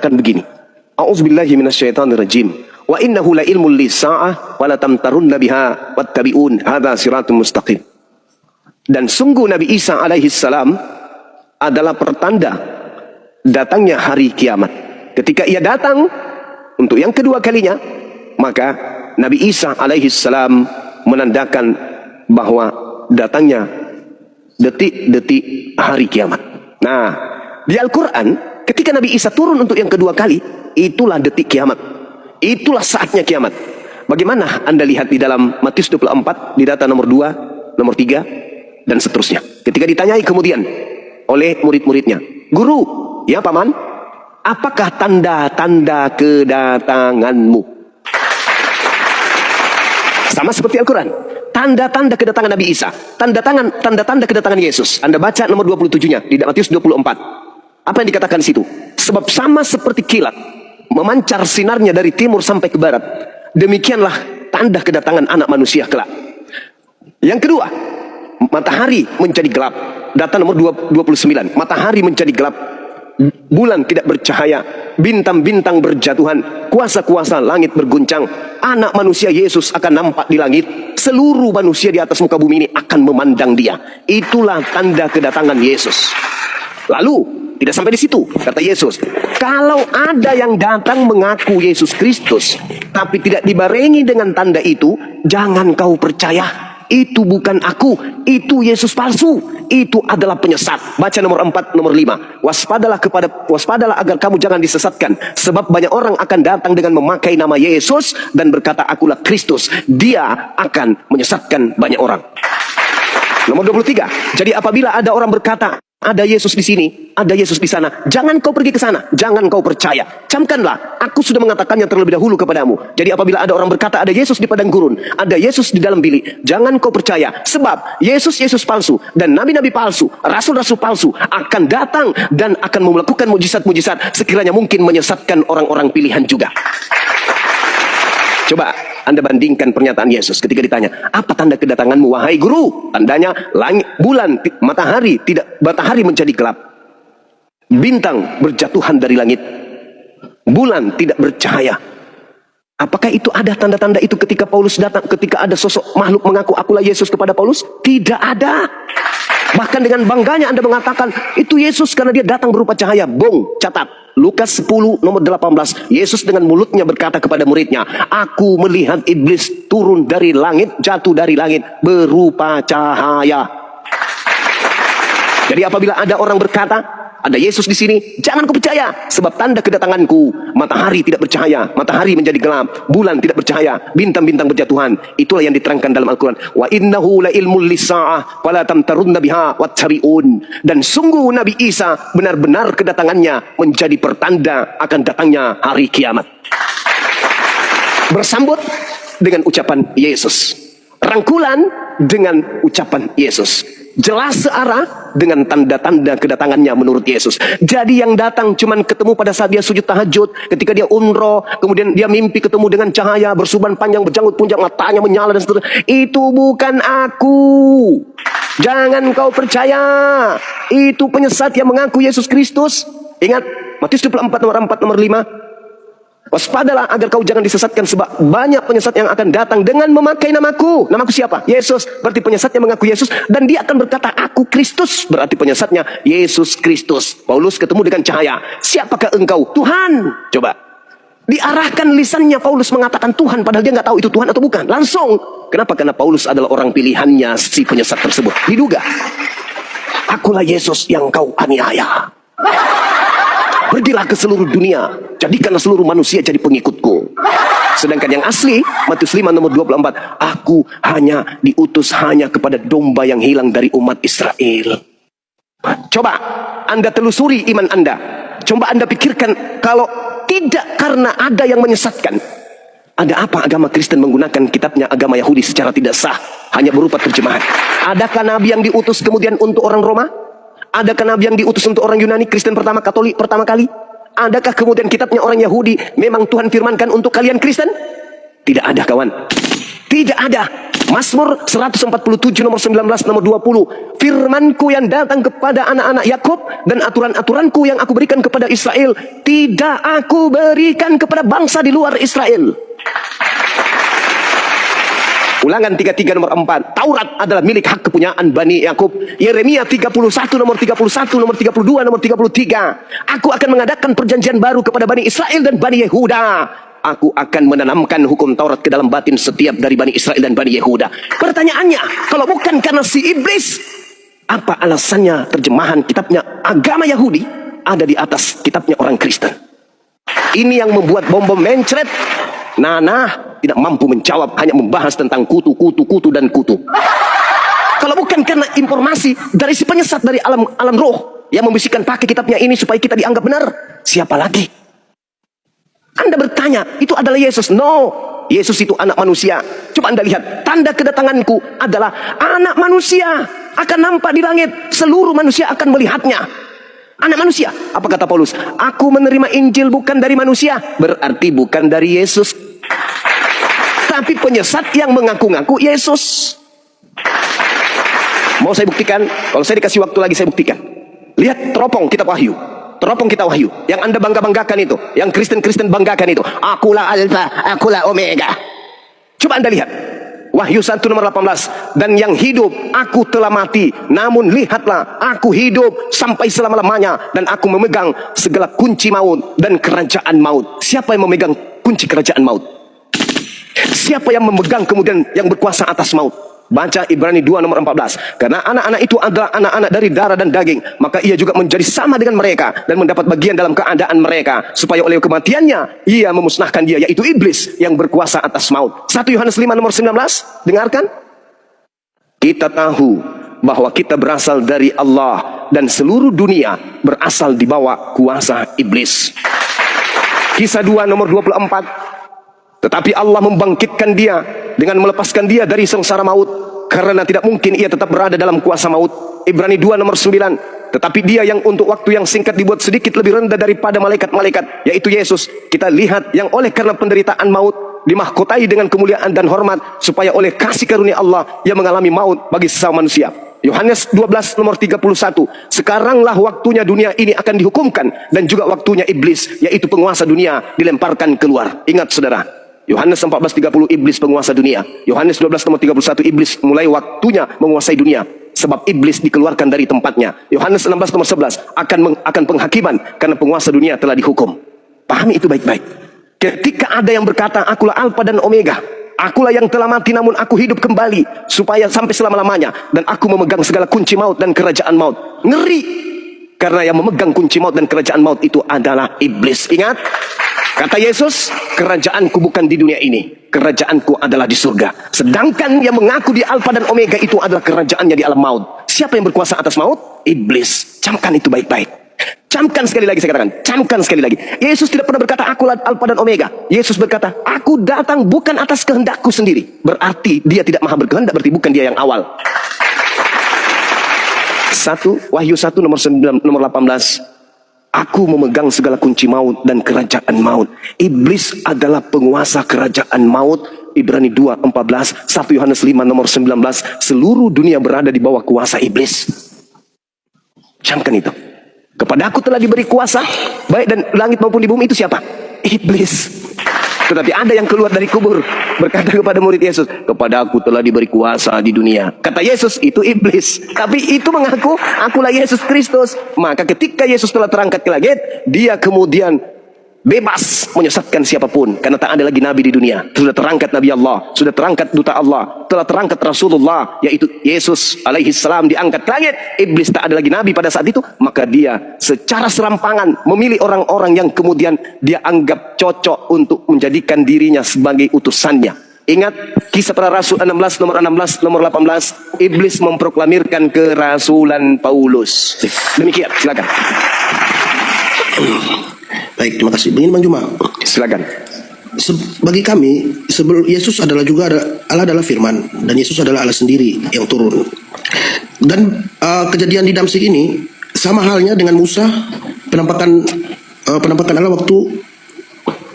mengatakan begini. A'udzubillahi minasyaitonirrajim. Wa innahu la ilmul lisa'ah wa la tamtarunna biha wattabi'un hadza siratun mustaqim. Dan sungguh Nabi Isa alaihi salam adalah pertanda datangnya hari kiamat. Ketika ia datang untuk yang kedua kalinya, maka Nabi Isa alaihi salam menandakan bahwa datangnya detik-detik hari kiamat. Nah, di Al-Quran ketika Nabi Isa turun untuk yang kedua kali, itulah detik kiamat, itulah saatnya kiamat. Bagaimana Anda lihat di dalam Matius 24 di data nomor 2, nomor 3 dan seterusnya. Ketika ditanyai kemudian oleh murid-muridnya, "Guru, ya paman, apakah tanda-tanda kedatanganmu?" Sama seperti Al-Quran, tanda-tanda kedatangan Nabi Isa, tanda-tanda kedatangan Yesus. Anda baca nomor 27-nya di Matius 24. Apa yang dikatakan di situ? Sebab sama seperti kilat memancar sinarnya dari timur sampai ke barat, demikianlah tanda kedatangan anak manusia kelak. Yang kedua, matahari menjadi gelap. Data nomor 29. Matahari menjadi gelap, bulan tidak bercahaya, bintang-bintang berjatuhan, kuasa-kuasa langit berguncang. Anak manusia Yesus akan nampak di langit. Seluruh manusia di atas muka bumi ini akan memandang dia. Itulah tanda kedatangan Yesus. Lalu tidak sampai di situ, kata Yesus, kalau ada yang datang mengaku Yesus Kristus tapi tidak dibarengi dengan tanda itu, jangan kau percaya. Itu bukan aku, itu Yesus palsu, itu adalah penyesat. Baca nomor 4, nomor 5. Waspadalah agar kamu jangan disesatkan, sebab banyak orang akan datang dengan memakai nama Yesus dan berkata akulah Kristus. Dia akan menyesatkan banyak orang. Nomor 23. Jadi apabila ada orang berkata ada Yesus di sini, ada Yesus di sana, jangan kau pergi ke sana, jangan kau percaya. Camkanlah, aku sudah mengatakannya terlebih dahulu kepadamu. Jadi apabila ada orang berkata ada Yesus di padang gurun, ada Yesus di dalam bilik, jangan kau percaya. Sebab Yesus palsu dan nabi-nabi palsu, rasul-rasul palsu akan datang dan akan melakukan mujizat-mujizat sekiranya mungkin menyesatkan orang-orang pilihan juga. Coba Anda bandingkan pernyataan Yesus ketika ditanya, apa tanda kedatanganmu wahai guru? Tandanya langit, bulan, matahari menjadi gelap, bintang berjatuhan dari langit, bulan tidak bercahaya. Apakah itu ada tanda-tanda itu ketika Paulus datang, ketika ada sosok makhluk mengaku akulah Yesus kepada Paulus? Tidak ada. Bahkan dengan bangganya Anda mengatakan itu Yesus karena dia datang berupa cahaya. Bong, catat Lukas 10 nomor 18. Yesus dengan mulutnya berkata kepada muridnya, aku melihat iblis turun dari langit, jatuh dari langit berupa cahaya. Jadi apabila ada orang berkata ada Yesus di sini, jangan kau percaya, sebab tanda kedatanganku, matahari tidak bercahaya, matahari menjadi gelap, bulan tidak bercahaya, bintang-bintang berjatuhan. Itulah yang diterangkan dalam Al-Quran. Wa innahu la ilmul lisa'ah fala tamtarunna biha wattabi'un. Dan sungguh Nabi Isa benar-benar kedatangannya menjadi pertanda akan datangnya hari kiamat. Bersambut dengan ucapan Yesus, rangkulan dengan ucapan Yesus, jelas searah dengan tanda-tanda kedatangannya menurut Yesus. Jadi yang datang cuman ketemu pada saat dia sujud tahajud, ketika dia umroh, kemudian dia mimpi ketemu dengan cahaya, bersuban panjang, berjanggut punjang, matanya menyala dan seterusnya. Itu bukan aku. Jangan kau percaya. Itu penyesat yang mengaku Yesus Kristus. Ingat, Matius 24 nomor 4 nomor 5. Waspadalah agar kau jangan disesatkan, sebab banyak penyesat yang akan datang dengan memakai namaku. Namaku siapa? Yesus. Berarti penyesat yang mengaku Yesus, dan dia akan berkata aku Kristus. Berarti penyesatnya Yesus Kristus. Paulus ketemu dengan cahaya. Siapakah engkau? Tuhan. Coba diarahkan lisannya Paulus mengatakan Tuhan, padahal dia nggak tahu itu Tuhan atau bukan. Langsung. Kenapa? Karena Paulus adalah orang pilihannya si penyesat tersebut. Diduga, akulah Yesus yang kau aniaya. Pergilah ke seluruh dunia, jadikanlah seluruh manusia jadi pengikutku. Sedangkan yang asli, Matius 5 nomor 24, aku hanya diutus hanya kepada domba yang hilang dari umat Israel. Coba Anda telusuri iman Anda. Coba Anda pikirkan, kalau tidak karena ada yang menyesatkan, ada apa agama Kristen menggunakan kitabnya agama Yahudi secara tidak sah, hanya berupa terjemahan? Adakah nabi yang diutus kemudian untuk orang Roma? Adakah nabi yang diutus untuk orang Yunani, Kristen pertama, Katolik pertama kali? Adakah kemudian kitabnya orang Yahudi memang Tuhan firmankan untuk kalian Kristen? Tidak ada, kawan. Tidak ada. Mazmur 147 nomor 19 nomor 20. Firmanku yang datang kepada anak-anak Yakub dan aturan-aturanku yang aku berikan kepada Israel, tidak aku berikan kepada bangsa di luar Israel. Ulangan 33 nomor 4. Taurat adalah milik hak kepunyaan Bani Yakub. Yeremia 31 nomor 31, nomor 32, nomor 33. Aku akan mengadakan perjanjian baru kepada Bani Israel dan Bani Yehuda. Aku akan menanamkan hukum Taurat ke dalam batin setiap dari Bani Israel dan Bani Yehuda. Pertanyaannya, kalau bukan karena si iblis, apa alasannya terjemahan kitabnya agama Yahudi ada di atas kitabnya orang Kristen? Ini yang membuat bom-bom mencret. Nana tidak mampu menjawab, hanya membahas tentang kutu, dan kutu. Kalau bukan karena informasi dari si penyesat dari alam roh yang membisikkan pakai kitabnya ini supaya kita dianggap benar, siapa lagi? Anda bertanya, itu adalah Yesus? No, Yesus itu anak manusia. Coba Anda lihat, tanda kedatanganku adalah anak manusia akan nampak di langit, seluruh manusia akan melihatnya. Anak manusia, apa kata Paulus? Aku menerima Injil bukan dari manusia, berarti bukan dari Yesus, tapi penyesat yang mengaku-ngaku Yesus. Mau saya buktikan? Kalau saya dikasih waktu lagi, saya buktikan. Lihat teropong kitab Wahyu. Teropong kitab Wahyu yang Anda bangga-banggakan itu, yang Kristen-Kristen banggakan itu, akulah Alfa, akulah Omega. Coba Anda lihat Wahyu 1 nomor 18. Dan yang hidup, aku telah mati, namun lihatlah, aku hidup sampai selama-lamanya, dan aku memegang segala kunci maut dan kerajaan maut. Siapa yang memegang kunci kerajaan maut? Siapa yang memegang kemudian yang berkuasa atas maut? Baca Ibrani 2 nomor 14. Karena anak-anak itu adalah anak-anak dari darah dan daging, maka ia juga menjadi sama dengan mereka dan mendapat bagian dalam keadaan mereka, supaya oleh kematiannya ia memusnahkan dia, yaitu iblis yang berkuasa atas maut. 1 Yohanes 5 nomor 19. Dengarkan. Kita tahu bahwa kita berasal dari Allah dan seluruh dunia berasal di bawah kuasa iblis. Kisah 2 nomor 24. Tetapi Allah membangkitkan dia dengan melepaskan dia dari sengsara maut, karena tidak mungkin ia tetap berada dalam kuasa maut. Ibrani 2 nomor 9. Tetapi dia yang untuk waktu yang singkat dibuat sedikit lebih rendah daripada malaikat-malaikat, yaitu Yesus, kita lihat yang oleh karena penderitaan maut dimahkotai dengan kemuliaan dan hormat, supaya oleh kasih karunia Allah ia mengalami maut bagi sesama manusia. Yohanes 12 nomor 31. Sekaranglah waktunya dunia ini akan dihukumkan, dan juga waktunya iblis, yaitu penguasa dunia, dilemparkan keluar. Ingat saudara, Yohanes 14:30 iblis penguasa dunia. Yohanes 12 nomor 31 iblis mulai waktunya menguasai dunia, sebab iblis dikeluarkan dari tempatnya. Yohanes 16 nomor 11 akan penghakiman karena penguasa dunia telah dihukum. Pahami itu baik-baik. Ketika ada yang berkata, akulah Alfa dan Omega, akulah yang telah mati namun aku hidup kembali supaya sampai selama-lamanya, dan aku memegang segala kunci maut dan kerajaan maut. Ngeri, karena yang memegang kunci maut dan kerajaan maut itu adalah iblis. Ingat, kata Yesus, kerajaanku bukan di dunia ini, kerajaanku adalah di surga. Sedangkan yang mengaku di Alfa dan Omega itu adalah kerajaannya di alam maut. Siapa yang berkuasa atas maut? Iblis. Camkan itu baik-baik. Camkan sekali lagi, saya katakan, camkan sekali lagi. Yesus tidak pernah berkata, akulah Alfa dan Omega. Yesus berkata, aku datang bukan atas kehendakku sendiri. Berarti dia tidak maha berkehendak, berarti bukan dia yang awal. Wahyu 1 nomor 9, nomor 18. Aku memegang segala kunci maut dan kerajaan maut. Iblis adalah penguasa kerajaan maut. Ibrani 2:14, 1 Yohanes 5 nomor 19. Seluruh dunia berada di bawah kuasa iblis. Camkan itu. Kepada aku telah diberi kuasa, baik dan langit maupun di bumi. Itu siapa? Iblis. Tetapi ada yang keluar dari kubur berkata kepada murid Yesus, kepada aku telah diberi kuasa di dunia. Kata Yesus, itu iblis. Tapi itu mengaku, akulah Yesus Kristus. Maka ketika Yesus telah terangkat ke langit, dia kemudian bebas menyesatkan siapapun, karena tak ada lagi nabi di dunia. Sudah terangkat Nabi Allah, sudah terangkat duta Allah, telah terangkat Rasulullah, yaitu Yesus alaihi salam diangkat ke langit. Iblis tak ada lagi nabi pada saat itu. Maka dia secara serampangan memilih orang-orang yang kemudian dia anggap cocok untuk menjadikan dirinya sebagai utusannya. Ingat kisah para rasul 16 nomor 16 nomor 18. Iblis memproklamirkan kerasulan Paulus. Demikian, silakan. Baik, terima kasih. Begini Bang Juma, silakan. Bagi kami, sebelum Yesus adalah juga Allah adalah Firman, dan Yesus adalah Allah sendiri yang turun. Dan kejadian di Damsyik ini sama halnya dengan Musa, penampakan Allah waktu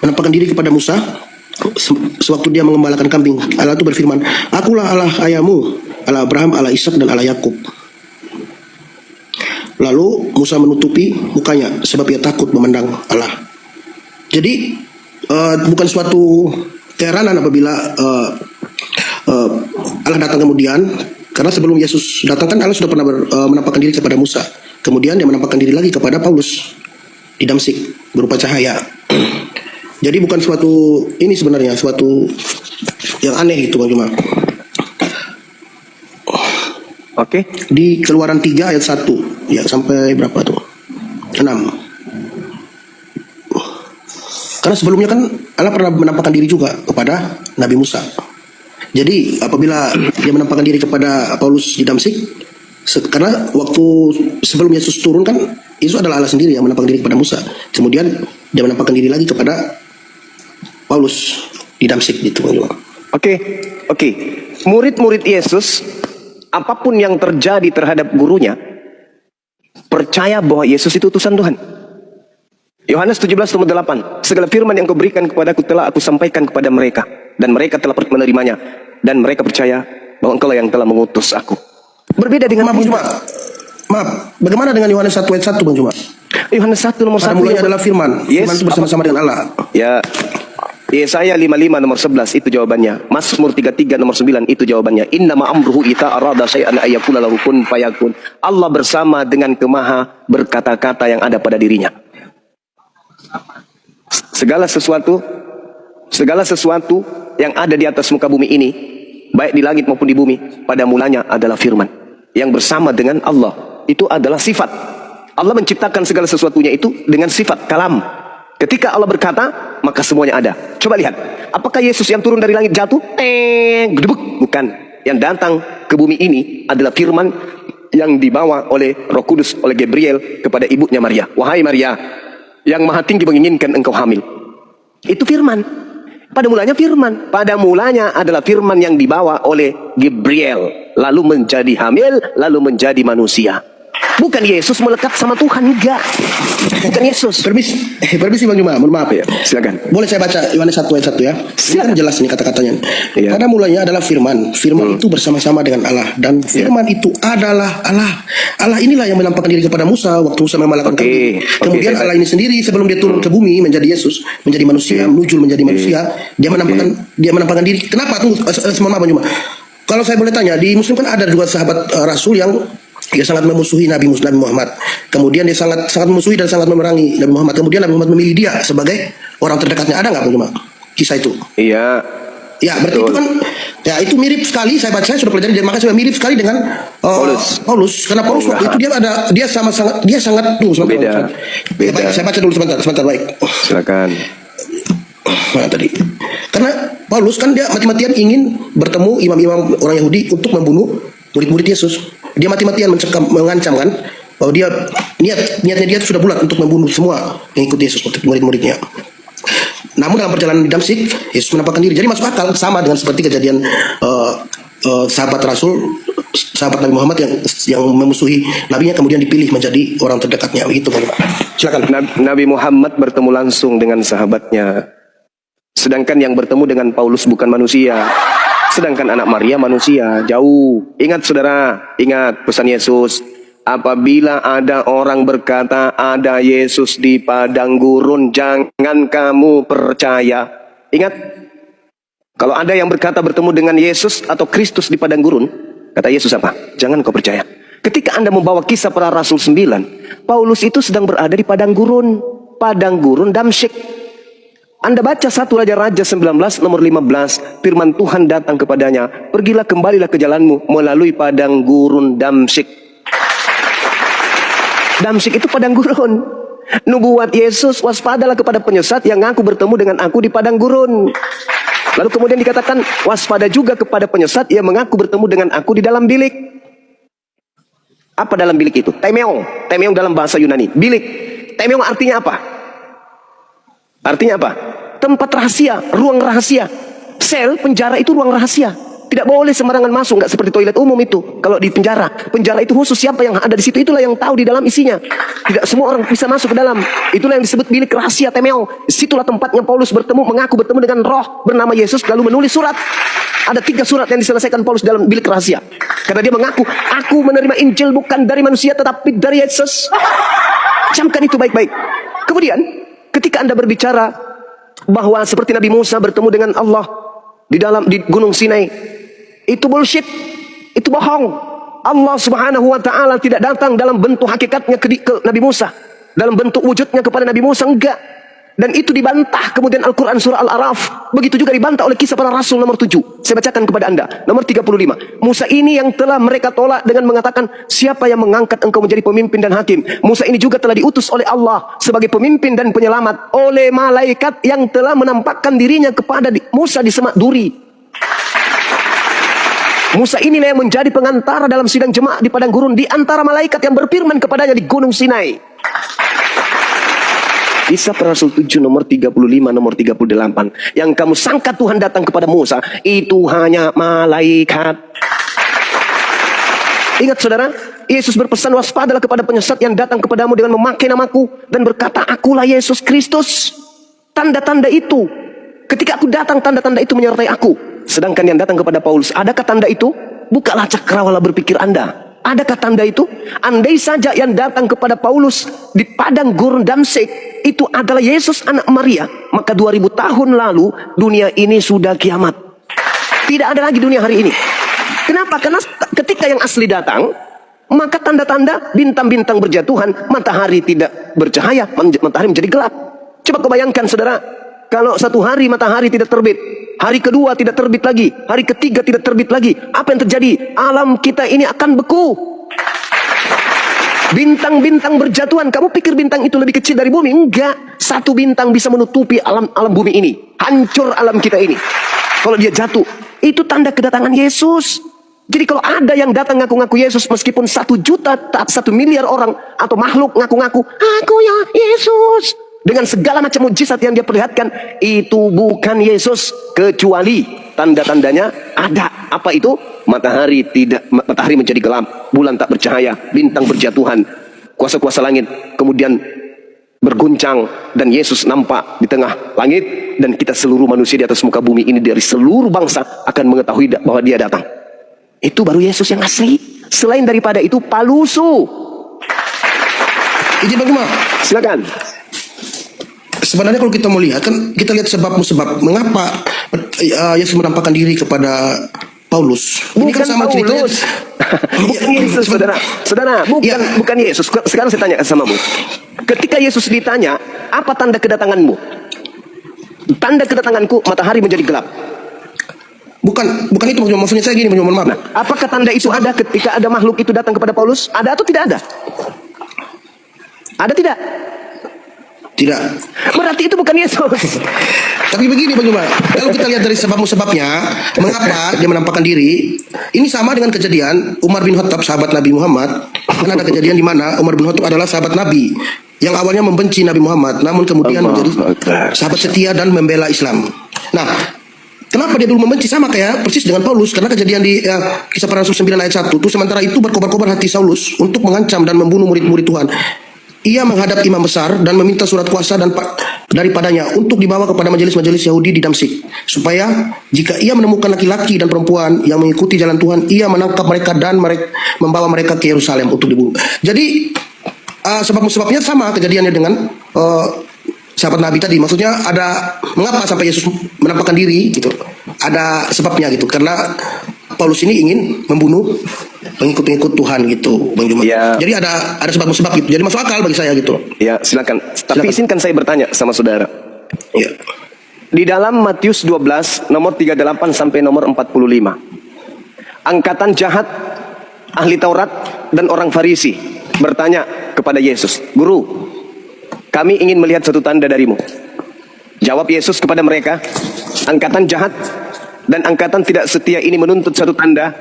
penampakan diri kepada Musa Sewaktu dia mengembalakan kambing, Allah itu berfirman, "Akulah Allah ayahmu, Allah Abraham, Allah Ishak dan Allah Yakub." Lalu Musa menutupi mukanya sebab ia takut memandang Allah. Jadi bukan suatu keheranan apabila Allah datang kemudian, karena sebelum Yesus datang kan Allah sudah pernah menampakkan diri kepada Musa. Kemudian dia menampakkan diri lagi kepada Paulus di Damsik berupa cahaya. Jadi bukan suatu ini sebenarnya suatu yang aneh itu Bang Juma. Oke. Di Keluaran 3 ayat 1 ya sampai berapa tuh? 6. Karena sebelumnya kan Allah pernah menampakkan diri juga kepada Nabi Musa. Jadi apabila dia menampakkan diri kepada Paulus di Damsik, karena waktu sebelum Yesus turun kan Yesus adalah Allah sendiri yang menampakkan diri kepada Musa. Kemudian dia menampakkan diri lagi kepada Paulus di Damsik gitu. Oke. Murid-murid Yesus, apapun yang terjadi terhadap gurunya, percaya bahwa Yesus itu utusan Tuhan. Yohanes 17:8, segala firman yang kau berikan kepadaku telah aku sampaikan kepada mereka, dan mereka telah menerimanya, dan mereka percaya bahwa engkau yang telah mengutus aku. Berbeda dengan Maaf, bagaimana dengan Yohanes 1 ayat 1 Bang Juma? Yohanes 1 nomor 1 Pada mulanya adalah firman. Firman itu bersama-sama dengan Allah. Ya, Yesaya 55 nomor 11 itu jawabannya. Mazmur 33 nomor 9 itu jawabannya. Innama amruhu ita arada syai'an ayyakula lahu kun fayakun. Allah bersama dengan kemaha berkata-kata yang ada pada dirinya. Segala sesuatu yang ada di atas muka bumi ini, baik di langit maupun di bumi, pada mulanya adalah firman yang bersama dengan Allah. Itu adalah sifat. Allah menciptakan segala sesuatunya itu dengan sifat kalam. Ketika Allah berkata, maka semuanya ada. Coba lihat, apakah Yesus yang turun dari langit jatuh? Gedebuk. Bukan. Yang datang ke bumi ini adalah firman yang dibawa oleh Roh Kudus, oleh Gabriel kepada ibunya Maria. Wahai Maria, yang maha tinggi menginginkan engkau hamil. Itu firman. Pada mulanya firman. Pada mulanya adalah firman yang dibawa oleh Gabriel, lalu menjadi hamil, lalu menjadi manusia. Bukan Yesus melekat sama Tuhan, enggak. Bukan Yesus. Permisi Bang Juma, mohon maaf ya. Silakan. Boleh saya baca Yohanes 1 ayat 1 ya? Ini kan jelas nih kata-katanya. Iya. Pada mulanya adalah firman. Firman itu bersama-sama dengan Allah, dan firman itu adalah Allah. Allah inilah yang menampakkan diri kepada Musa waktu Musa memalakan kambing. Kemudian Allah ini sendiri sebelum dia turun ke bumi menjadi Yesus, menjadi manusia, menujul menjadi manusia, dia menampakkan diri. Kenapa? Tunggu, mohon maaf Bang Juma. Kalau saya boleh tanya, di Muslim kan ada dua sahabat Rasul yang dia sangat memusuhi Nabi Muhammad. Kemudian dia sangat memusuhi dan sangat memerangi Nabi Muhammad. Kemudian Nabi Muhammad memilih dia sebagai orang terdekatnya. Ada nggak Bang Juma kisah itu? Iya. Ya, berarti itu kan, ya itu mirip sekali. Saya sudah pelajari, dan makanya mirip sekali dengan Paulus. Karena Paulus waktu itu dia sangat Beda. Baik, saya baca dulu sebentar baik. Silakan. Nah, tadi. Karena Paulus kan dia mati-matian ingin bertemu imam-imam orang Yahudi untuk membunuh murid-murid Yesus. Dia mati-matian mengancam kan bahwa niatnya dia sudah bulat untuk membunuh semua yang ikut Yesus, murid-muridnya. Namun dalam perjalanan di Damsik, Yesus menampakkan diri. Jadi masuk akal, sama dengan seperti kejadian sahabat Rasul, sahabat Nabi Muhammad yang memusuhi nabinya kemudian dipilih menjadi orang terdekatnya. Begitu Pak. Silakan. Nabi Muhammad bertemu langsung dengan sahabatnya. Sedangkan yang bertemu dengan Paulus bukan manusia. Sedangkan anak Maria manusia, jauh. Ingat saudara, ingat pesan Yesus. Apabila ada orang berkata ada Yesus di padang gurun, jangan kamu percaya. Ingat, kalau ada yang berkata bertemu dengan Yesus atau Kristus di padang gurun, kata Yesus apa? Jangan kau percaya. Ketika Anda membawa kisah para Rasul 9, Paulus itu sedang berada di padang gurun Damsyik. Anda baca 1 Raja-Raja 19 nomor 15, firman Tuhan datang kepadanya, pergilah kembalilah ke jalanmu melalui padang gurun Damsyik. Damsyik itu padang gurun. Nubuat Yesus, waspadalah kepada penyesat yang ngaku bertemu dengan aku di padang gurun. Lalu kemudian dikatakan, waspada juga kepada penyesat yang mengaku bertemu dengan aku di dalam bilik. Apa dalam bilik itu? Temeong. Temeong dalam bahasa Yunani. Bilik. Temeong artinya apa? Artinya apa? Tempat rahasia, ruang rahasia. Sel penjara itu ruang rahasia. Tidak boleh sembarangan masuk, nggak seperti toilet umum itu. Kalau di penjara, penjara itu khusus siapa yang ada di situ, itulah yang tahu di dalam isinya. Tidak semua orang bisa masuk ke dalam. Itulah yang disebut bilik rahasia Temeo. Situlah tempatnya Paulus mengaku bertemu dengan roh bernama Yesus, lalu menulis surat. Ada 3 surat yang diselesaikan Paulus dalam bilik rahasia. Karena dia mengaku, aku menerima Injil bukan dari manusia tetapi dari Yesus. Camkan itu baik-baik. Kemudian, ketika Anda berbicara bahwa seperti Nabi Musa bertemu dengan Allah di Gunung Sinai, itu bullshit, itu bohong. Allah Subhanahu wa taala tidak datang dalam bentuk hakikatnya ke Nabi Musa, dalam bentuk wujudnya kepada Nabi Musa, enggak. Dan itu dibantah kemudian Al-Quran surah Al-Araf. Begitu juga dibantah oleh Kisah Para Rasul nomor 7. Saya bacakan kepada Anda, nomor 35. Musa ini yang telah mereka tolak dengan mengatakan, siapa yang mengangkat engkau menjadi pemimpin dan hakim? Musa ini juga telah diutus oleh Allah sebagai pemimpin dan penyelamat oleh malaikat yang telah menampakkan dirinya kepada Musa di semak duri. Musa inilah yang menjadi pengantara dalam sidang jemaah di padang gurun di antara malaikat yang berfirman kepadanya di Gunung Sinai. Kisah Para Rasul 7 nomor 35 nomor 38. Yang kamu sangka Tuhan datang kepada Musa, itu hanya malaikat. Ingat saudara, Yesus berpesan, waspadalah kepada penyesat yang datang kepadamu dengan memakai namaku dan berkata, akulah Yesus Kristus. Tanda-tanda itu, ketika aku datang, tanda-tanda itu menyertai aku. Sedangkan yang datang kepada Paulus, adakah tanda itu? Bukalah cakrawala berpikir Anda. Adakah tanda itu? Andai saja yang datang kepada Paulus di padang gurun Damsyik itu adalah Yesus anak Maria, maka 2000 tahun lalu dunia ini sudah kiamat. Tidak ada lagi dunia hari ini. Kenapa? Karena ketika yang asli datang, maka tanda-tanda bintang-bintang berjatuhan, matahari tidak bercahaya, matahari menjadi gelap. Coba kau bayangkan saudara, kalau satu hari matahari tidak terbit, hari kedua tidak terbit lagi, hari ketiga tidak terbit lagi, apa yang terjadi? Alam kita ini akan beku. Bintang-bintang berjatuhan. Kamu pikir bintang itu lebih kecil dari bumi? Enggak. Satu bintang bisa menutupi alam bumi ini. Hancur alam kita ini kalau dia jatuh. Itu tanda kedatangan Yesus. Jadi kalau ada yang datang ngaku-ngaku Yesus, meskipun 1 juta, 1 miliar orang atau makhluk ngaku-ngaku, aku ya Yesus, dengan segala macam mujizat yang dia perlihatkan, itu bukan Yesus, kecuali tanda-tandanya ada. Apa itu? Matahari menjadi gelap, bulan tak bercahaya, bintang berjatuhan, kuasa-kuasa langit kemudian berguncang, dan Yesus nampak di tengah langit, dan kita seluruh manusia di atas muka bumi ini dari seluruh bangsa akan mengetahui bahwa dia datang. Itu baru Yesus yang asli. Selain daripada itu palsu. Izin bagaimana? Silakan. Sebenarnya kalau kita mau lihat, kan kita lihat sebab mengapa Yesus menampakkan diri kepada Paulus. Ini kan sama ceritanya. Bukan Yesus, saudara. Saudara, bukan Yesus. Sekarang saya tanya samamu. Ketika Yesus ditanya, apa tanda kedatanganmu? Tanda kedatanganku, matahari menjadi gelap. Bukan itu maksudnya saya gini, mohon maaf. Nah, apakah tanda itu ada ketika ada makhluk itu datang kepada Paulus? Ada atau tidak ada? Ada tidak? Tidak. Berarti itu bukan Yesus. Tapi begini bagaimana? Kalau kita lihat dari sebab-sebabnya, mengapa dia menampakkan diri? Ini sama dengan kejadian Umar bin Khattab, sahabat Nabi Muhammad. Karena ada kejadian di mana Umar bin Khattab adalah sahabat Nabi yang awalnya membenci Nabi Muhammad, namun kemudian menjadi sahabat setia dan membela Islam. Nah, kenapa dia dulu membenci? Sama kayak persis dengan Paulus. Karena kejadian di Kisah Para Rasul 9 ayat 1 itu, sementara itu berkobar-kobar hati Saulus untuk mengancam dan membunuh murid-murid Tuhan. Ia menghadap imam besar dan meminta surat kuasa daripadanya untuk dibawa kepada majelis-majelis Yahudi di Damsyik, supaya jika ia menemukan laki-laki dan perempuan yang mengikuti jalan Tuhan, ia menangkap mereka dan membawa mereka ke Yerusalem untuk dibunuh. Jadi sebab-sebabnya sama kejadiannya dengan sahabat Nabi tadi. Maksudnya ada mengapa sampai Yesus menampakkan diri gitu. Ada sebabnya gitu. Karena Paulus ini ingin membunuh pengikut-pengikut Tuhan gitu, Bang Juma. Ya. Jadi ada sebab-sebab gitu. Jadi masuk akal bagi saya gitu. Ya, silakan. Tapi izinkan saya bertanya sama saudara. Ya. Di dalam Matius 12 nomor 38 sampai nomor 45. Angkatan jahat ahli Taurat dan orang Farisi bertanya kepada Yesus, "Guru, kami ingin melihat satu tanda darimu." Jawab Yesus kepada mereka, "Angkatan jahat dan angkatan tidak setia ini menuntut satu tanda,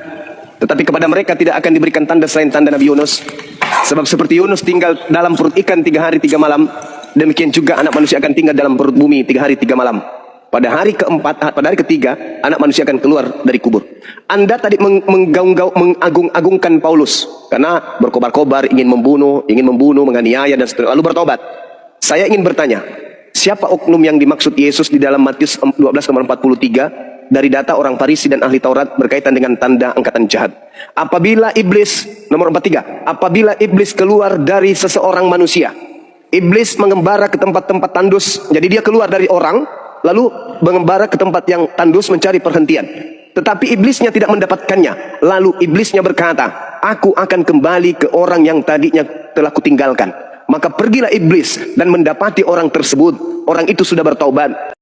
tetapi kepada mereka tidak akan diberikan tanda selain tanda Nabi Yunus. Sebab seperti Yunus tinggal dalam perut ikan 3 hari 3 malam, demikian juga anak manusia akan tinggal dalam perut bumi 3 hari 3 malam. Pada hari keempat, pada hari ketiga, anak manusia akan keluar dari kubur. Anda tadi mengagung-agungkan Paulus karena berkobar-kobar, ingin membunuh, menganiaya dan seterusnya. Lalu bertobat. Saya ingin bertanya, siapa oknum yang dimaksud Yesus di dalam Matius 12 nomor 43 dari data orang Farisi dan ahli Taurat berkaitan dengan tanda angkatan jahat? Apabila iblis, nomor 43, apabila iblis keluar dari seseorang manusia, iblis mengembara ke tempat-tempat tandus, jadi dia keluar dari orang, lalu mengembara ke tempat yang tandus mencari perhentian. Tetapi iblisnya tidak mendapatkannya. Lalu iblisnya berkata, aku akan kembali ke orang yang tadinya telah kutinggalkan. Maka pergilah iblis dan mendapati orang tersebut. Orang itu sudah bertaubat.